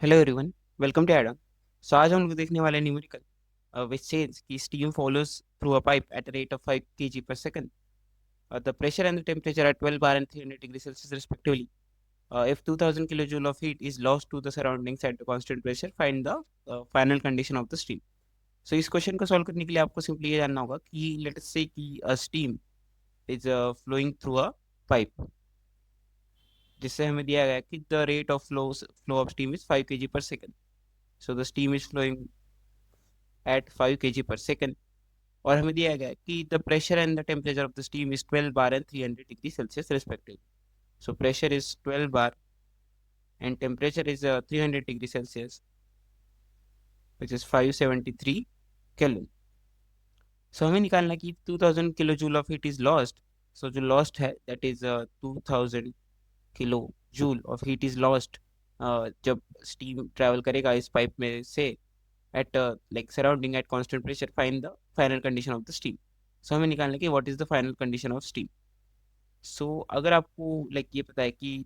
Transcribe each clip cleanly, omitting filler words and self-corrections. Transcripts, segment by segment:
Hello everyone, welcome to Adam. So आज हम लोग देखने वाले न्यूमेरिकल विच सेज कि steam follows through a pipe at a rate of 5 kg per second. The pressure and the temperature at 12 bar and 300 degrees Celsius respectively. If 2000 kilojoule of heat is lost to the surroundings at the constant pressure, find the final condition of the steam. So इस question को solve करने के लिए आपको simply ये जानना होगा कि लेट अस से कि steam is flowing through a pipe, जिससे हमें दिया गया है कि the rate of flow of steam is 5 kg per second. So the steam is flowing at 5 kg per second. और हमें दिया गया है कि the pressure and the temperature of the steam is 12 bar and 300 degree Celsius respectively. So pressure is 12 bar and temperature is 300 degree Celsius, which is 573 Kelvin. So हमें निकालना कि 2000 kilojoule of heat is lost. So जो lost है that is 2000 kilojoule of heat is lost जब steam travel करेगा इस pipe में से at like surrounding at constant pressure. Find the final condition of the steam. So हमें निकालना है कि what is the final condition of steam. So अगर आपको like ये पता है कि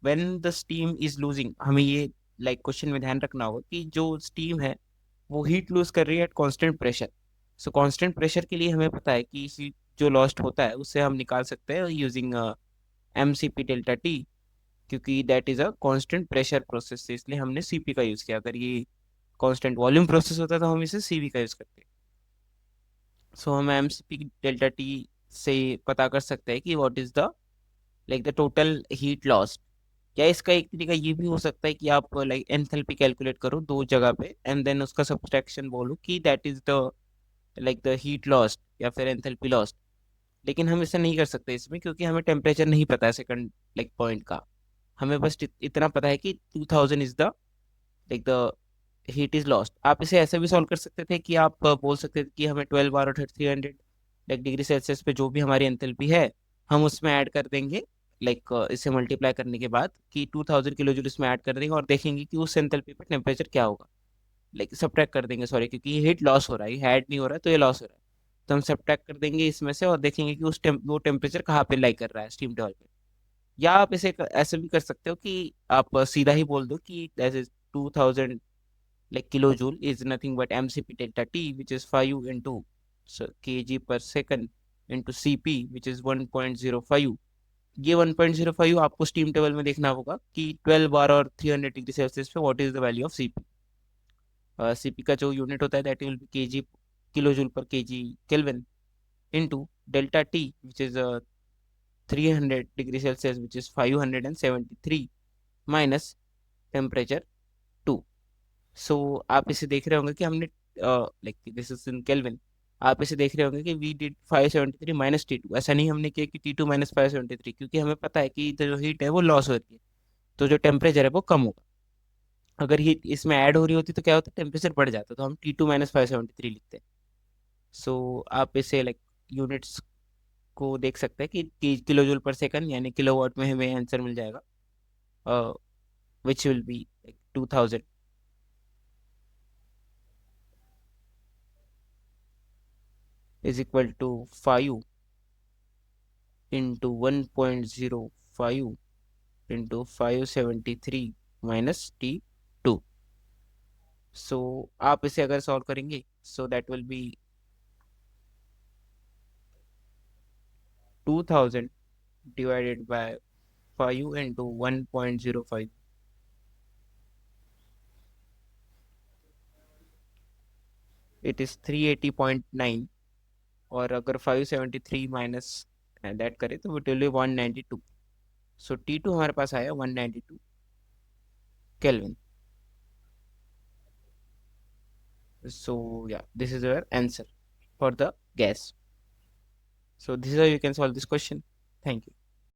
when the steam is losing, हमें ये like क्वेश्चन में ध्यान रखना होगा कि जो steam है वो हीट लूज कर रही है at constant pressure. So constant pressure के लिए हमें पता है कि जो लॉस्ट होता है उससे हम निकाल सकते हैं using M C P delta T, क्योंकि that is a constant pressure process, इसलिए हमने सीपी का यूज किया. अगर ये कांस्टेंट वॉल्यूम प्रोसेस होता तो हम इसे सीवी का यूज करते. सो हम M C P delta T से पता कर सकते हैं कि what is the like the total heat loss. या इसका एक तरीका ये भी हो सकता है कि आप लाइक एंथैल्पी कैलकुलेट करो दो जगह पे एंड देन उसका सब्सट्रैक्शन बोलो कि that is the like the heat lost या फिर एंथैल्पी लॉस्ट. लेकिन हम इसे नहीं कर सकते इसमें क्योंकि हमें टेम्परेचर नहीं पता है सेकंड लाइक पॉइंट का. हमें बस इतना पता है कि 2000 is the like the heat is lost. आप इसे ऐसे भी सॉल्व कर सकते थे कि आप बोल सकते थे कि हमें 12 बार और 300 लाइक डिग्री सेल्सियस पे जो भी हमारी एंथैल्पी है हम उसमें ऐड कर देंगे. लाइक इसे मल्टीप्लाई करने के बाद कि 2000 किलो जूल इसमें ऐड कर देंगे और देखेंगे कि उस एंथैल्पी पे टेम्परेचर क्या होगा. लाइक सब्ट्रैक्ट कर देंगे, सॉरी, क्योंकि ये हीट लॉस हो रहा है, ये ऐड नहीं हो रहा है तो ये लॉस हो रहा है. तो हम सब्ट्रैक्ट कर देंगे इसमें से और देखेंगे कि वो टेम्परेचर कहाँ पे लाई कर रहा है स्टीम टेबल पे. या आप इसे ऐसे भी कर सकते हो कि आप सीधा ही बोल दो कि जैसे 2000 like kilojoule is nothing but mcp delta t, which is 5 into kg per second into cp, which is 1.05. ये 1.05 आपको स्टीम टेबल में देखना होगा कि 12 बार और 300 डिग्री सेल्सियस पे what is the value of CP. CP का जो यूनिट होता है that will be KG kilo joule per KG kelvin into delta T, which is 300 degree Celsius, which is 573 minus temperature 2. So आप इसे देख रहे होंगे कि हमने like this is in kelvin. आप इसे देख रहे होंगे कि we did 573 minus T two. ऐसा नहीं हमने किया कि T2 माइनस 573, क्योंकि हमें पता है कि जो हीट है वो लॉस हो रही है तो जो टेम्परेचर है वो कम होगा. अगर हीट इसमें ऐड हो रही होती तो क्या होता, टेम्परेचर बढ़ जाता, तो हम T2 माइनस 573 लिखते हैं. सो आप इसे लाइक यूनिट्स को देख सकते हैं कि किलो जूल पर सेकंड यानी किलोवाट में हमें आंसर मिल जाएगा, which will be 2000 is equal to 5 into 1.05 into 573 minus T2. सो आप इसे अगर सॉल्व करेंगे so that will B 2000 divided by 5 into 1.05. It is 380.9. और अगर 573 माइनस दैट करें तो it will be 192. So T2 हमारे पास आया 192 kelvin. So yeah, this is your answer for the gas. So this is how you can solve this question. Thank you.